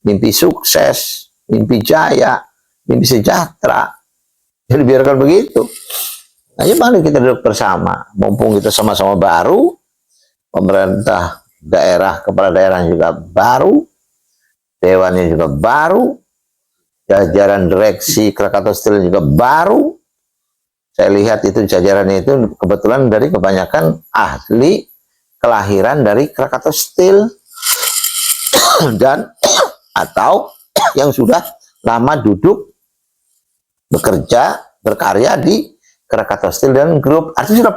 mimpi sukses, mimpi jaya, mimpi sejahtera. Jadi biarkan begitu. Nah, mari kita duduk bersama, mumpung kita sama-sama baru, pemerintah daerah, kepala daerah juga baru, dewannya juga baru, jajaran direksi Krakatau Steel juga baru. Saya lihat itu jajarannya itu kebetulan dari kebanyakan ahli kelahiran dari Krakatau Steel dan atau yang sudah lama duduk bekerja, berkarya di Krakatau Steel dan grup. Artinya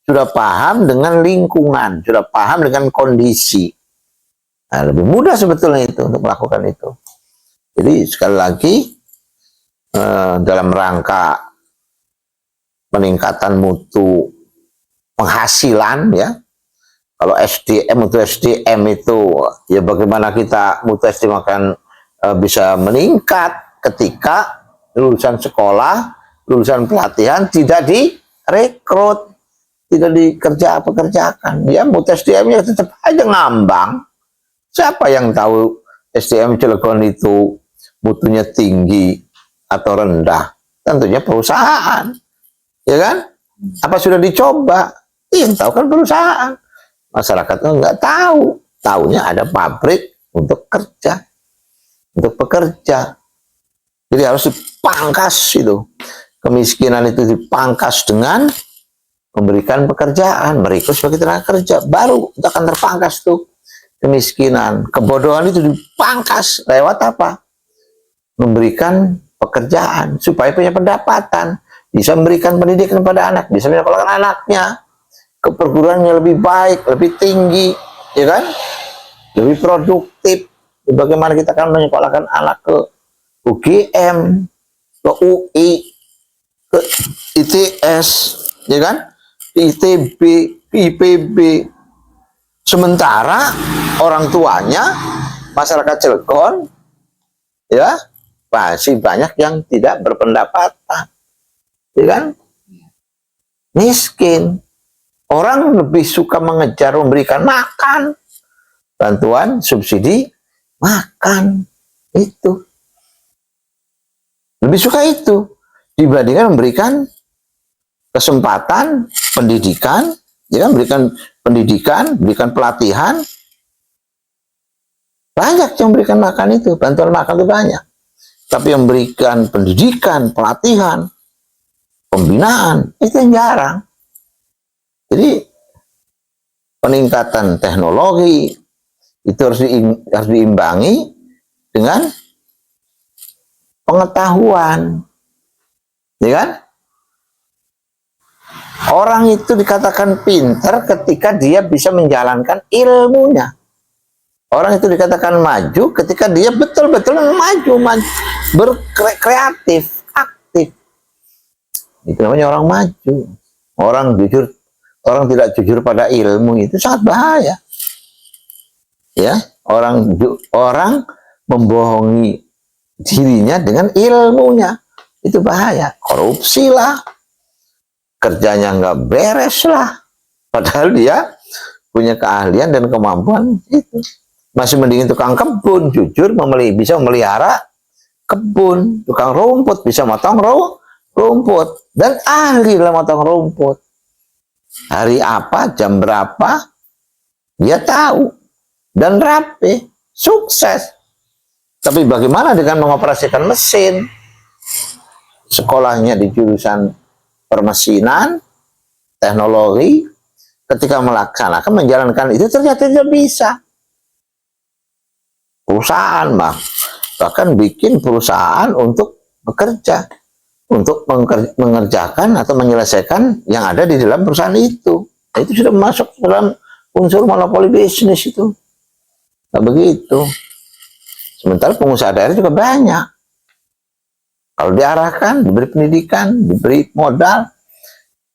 sudah paham dengan lingkungan, sudah paham dengan kondisi. Nah, lebih mudah sebetulnya itu untuk melakukan itu. Jadi sekali lagi dalam rangka peningkatan mutu penghasilan, ya, kalau SDM untuk SDM itu ya bagaimana kita mutu SDM akan bisa meningkat ketika lulusan sekolah, lulusan pelatihan tidak direkrut, tidak pekerjakan. Ya mutu SDM-nya tetap aja ngambang. Siapa yang tahu SDM Cilegon itu mutunya tinggi atau rendah? Tentunya perusahaan, ya kan? Apa sudah dicoba? Yang tahu kan perusahaan. Masyarakat nggak tahu. Taunya ada pabrik untuk kerja, untuk bekerja. Jadi harus dipangkas itu. Kemiskinan itu dipangkas dengan memberikan pekerjaan, merekrut sebagai tenaga kerja. Baru itu akan terpangkas tuh kemiskinan. Kebodohan itu dipangkas lewat apa? Memberikan pekerjaan supaya punya pendapatan, bisa memberikan pendidikan kepada anak, bisa menyekolahkan anaknya ke perguruan yang lebih baik, lebih tinggi, ya kan? Lebih produktif. Bagaimana kita akan menyekolahkan anak ke UGM, ke UI, ke ITS, ya kan? ITB, IPB. Sementara orang tuanya, masyarakat Cilegon, ya, masih banyak yang tidak berpendapatan, ya kan? Miskin. Orang lebih suka mengejar memberikan makan, bantuan, subsidi, makan, itu. Lebih suka itu dibandingkan memberikan kesempatan pendidikan, ya kan? Berikan pendidikan, berikan pelatihan. Banyak yang memberikan makan itu, bantuan makan itu banyak. Tapi yang memberikan pendidikan, pelatihan, pembinaan, itu yang jarang. Jadi peningkatan teknologi itu harus diimbangi dengan pengetahuan, ya kan? Orang itu dikatakan pintar ketika dia bisa menjalankan ilmunya. Orang itu dikatakan maju ketika dia betul-betul maju, berkreatif, aktif. Itu namanya orang maju. Orang tidak jujur pada ilmu itu sangat bahaya. Ya, orang membohongi dirinya dengan ilmunya itu bahaya. Korupsi lah, kerjanya nggak beres lah, padahal dia punya keahlian dan kemampuan itu. Masih mending tukang kebun, jujur bisa memelihara kebun, tukang rumput bisa motong rumput dan ahli dalam motong rumput. Hari apa, jam berapa, dia tahu dan rapi, sukses. Tapi bagaimana dengan mengoperasikan mesin? Sekolahnya di jurusan permesinan, teknologi, ketika melaksanakan, menjalankan itu ternyata tidak bisa. Perusahaan bahkan bikin perusahaan untuk bekerja, untuk mengerjakan atau menyelesaikan yang ada di dalam perusahaan itu. Itu sudah masuk dalam unsur monopoli bisnis itu. Nah, begitu. Sementara pengusaha daerah juga banyak. Kalau diarahkan, diberi pendidikan, diberi modal.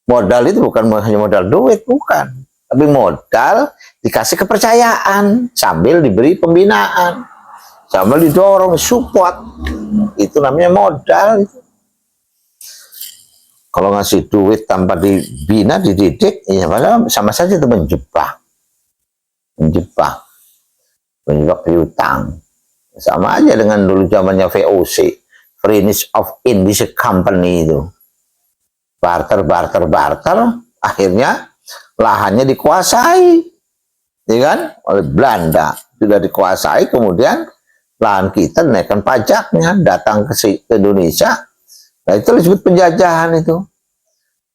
Modal itu bukan hanya modal duit, bukan. Tapi modal dikasih kepercayaan sambil diberi pembinaan, sambil didorong, support. Itu namanya modal. Kalau ngasih duit tanpa dibina, dididik, ya sama saja itu menjebak piutang. Sama aja dengan dulu zamannya VOC, Furnish of Indonesian Company itu. Barter, barter, barter, akhirnya lahannya dikuasai, ya kan, oleh Belanda. Sudah dikuasai, kemudian lahan kita naikkan pajaknya, datang ke Indonesia. Nah, itu disebut penjajahan itu.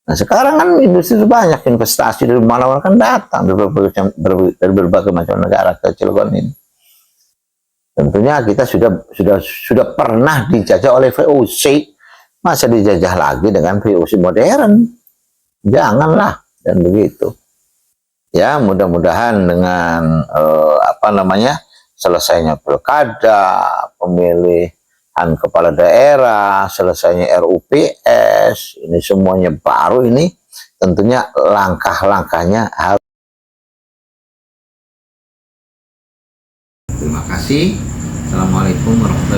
Nah, sekarang kan industri banyak, investasi dari mana-mana kan datang dari berbagai macam negara ke Cilegon ini. Tentunya kita sudah pernah dijajah oleh VOC, masa dijajah lagi dengan VOC modern? Janganlah, dan begitu. Ya, mudah-mudahan dengan selesainya pilkada, pemilihan kepala daerah, selesainya RUPS, ini semuanya baru ini, tentunya langkah-langkahnya harus. Terima kasih. Assalamualaikum warahmatullahi wabarakatuh.